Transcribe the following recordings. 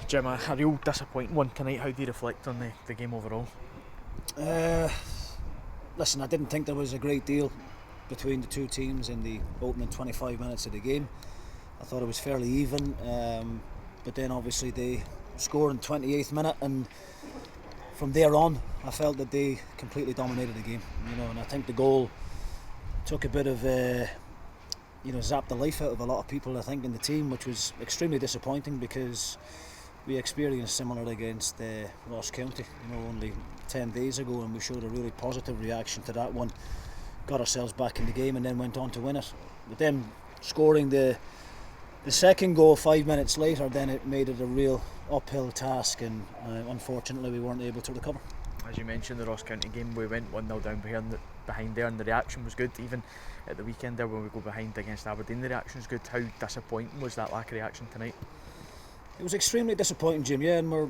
Jim, a real disappointing one tonight. How do you reflect on the game overall? Listen, I didn't think there was a great deal between the two teams in the opening 25 minutes of the game. I thought it was fairly even, but then obviously they scored in 28th minute, and from there on I felt that they completely dominated the game, and I think the goal took a bit of zapped the life out of a lot of people, I think, in the team, which was extremely disappointing because we experienced similar against Ross County only 10 days ago, and we showed a really positive reaction to that one, got ourselves back in the game and then went on to win it. But then scoring the second goal 5 minutes later, then it made it a real uphill task, and unfortunately we weren't able to recover. As you mentioned, the Ross County game, we went 1-0 down behind there, and the reaction was good. Even at the weekend there, when we go behind against Aberdeen, the reaction was good. How disappointing was that lack of reaction tonight? It was extremely disappointing, Jim. Yeah, and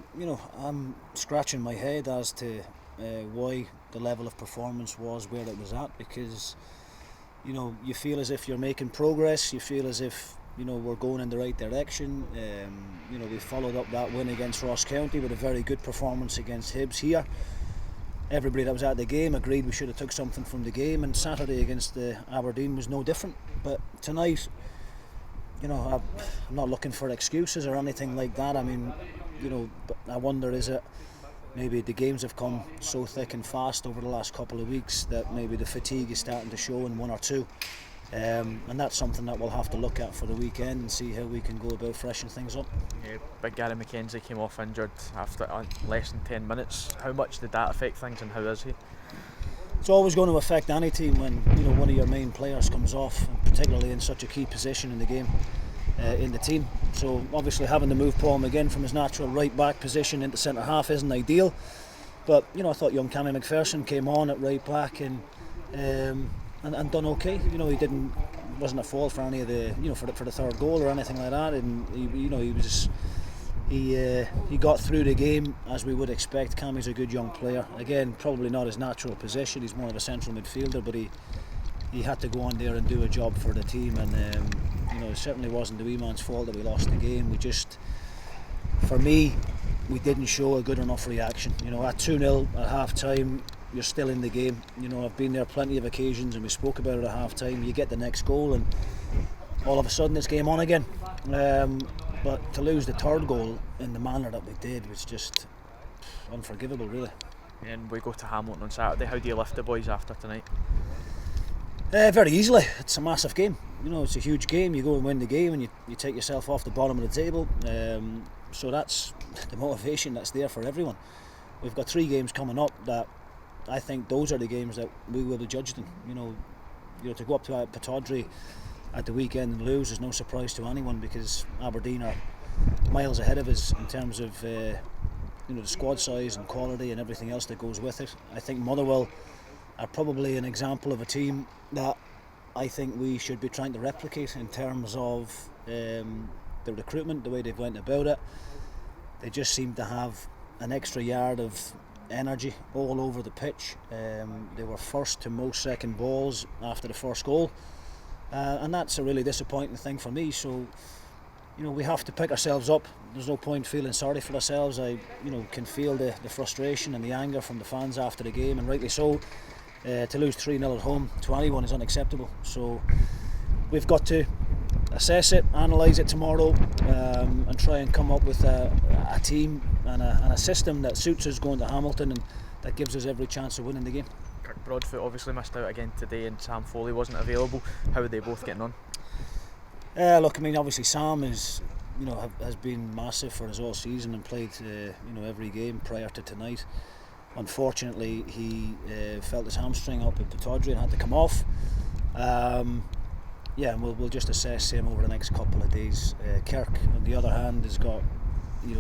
I'm scratching my head as to why the level of performance was where it was at, because you feel as if you're making progress. You feel as if we're going in the right direction. We followed up that win against Ross County with a very good performance against Hibs here. Everybody that was at the game agreed we should have took something from the game, and Saturday against Aberdeen was no different. But tonight, I'm not looking for excuses or anything like that. I mean, but I wonder, is it maybe the games have come so thick and fast over the last couple of weeks that maybe the fatigue is starting to show in one or two, and that's something that we'll have to look at for the weekend and see how we can go about freshening things up. Yeah, big Gary McKenzie came off injured after less than 10 minutes. How much did that affect things, and how is he? It's always going to affect any team when one of your main players comes off, and particularly in such a key position in the game, in the team. So obviously having to move Paul McGinn from his natural right back position into centre half isn't ideal. But I thought young Cammy McPherson came on at right back and done okay. He wasn't at fault for any of the for the third goal or anything like that, and he got through the game as we would expect. Cammy's a good young player. Again, probably not his natural position. He's more of a central midfielder, but he had to go on there and do a job for the team, and it certainly wasn't the wee man's fault that we lost the game. For me, we didn't show a good enough reaction. At 2-0 at half time, you're still in the game. I've been there plenty of occasions, and we spoke about it at half time. You get the next goal and all of a sudden it's game on again. But to lose the third goal in the manner that we did was just unforgivable, really. And we go to Hamilton on Saturday. How do you lift the boys after tonight? Very easily. It's a massive game. It's a huge game. You go and win the game, and you take yourself off the bottom of the table. So that's the motivation that's there for everyone. We've got 3 games coming up that I think those are the games that we will be judged in. To go up to Pittodrie at the weekend and lose is no surprise to anyone, because Aberdeen are miles ahead of us in terms of the squad size and quality and everything else that goes with it. I think Motherwell are probably an example of a team that I think we should be trying to replicate in terms of the recruitment, the way they've went about it. They just seem to have an extra yard of energy all over the pitch. They were first to most second balls after the first goal, and that's a really disappointing thing for me. So we have to pick ourselves up. There's no point feeling sorry for ourselves. I can feel the frustration and the anger from the fans after the game, and rightly so. To lose 3-0 at home to anyone is unacceptable. So we've got to assess it, analyse it tomorrow, and try and come up with a team and a system that suits us going to Hamilton and that gives us every chance of winning the game. Kirk Broadfoot obviously missed out again today, and Sam Foley wasn't available. How are they both getting on? Look, I mean, obviously Sam has been massive for us all season and played every game prior to tonight. Unfortunately, he felt his hamstring up at Pittodrie and had to come off. And we'll just assess him over the next couple of days. Kirk, on the other hand, has got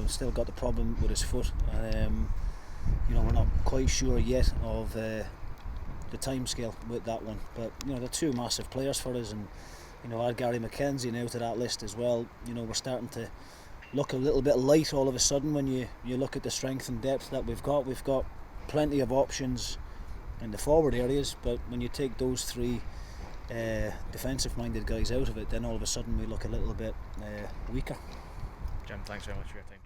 still got the problem with his foot. We're not quite sure yet of the time scale with that one. But they're 2 massive players for us, and add Gary McKenzie now to that list as well. We're starting to look a little bit light all of a sudden when you look at the strength and depth that we've got. We've got plenty of options in the forward areas, but when you take those 3 defensive minded guys out of it, then all of a sudden we look a little bit weaker. Jim, thanks very much for your time.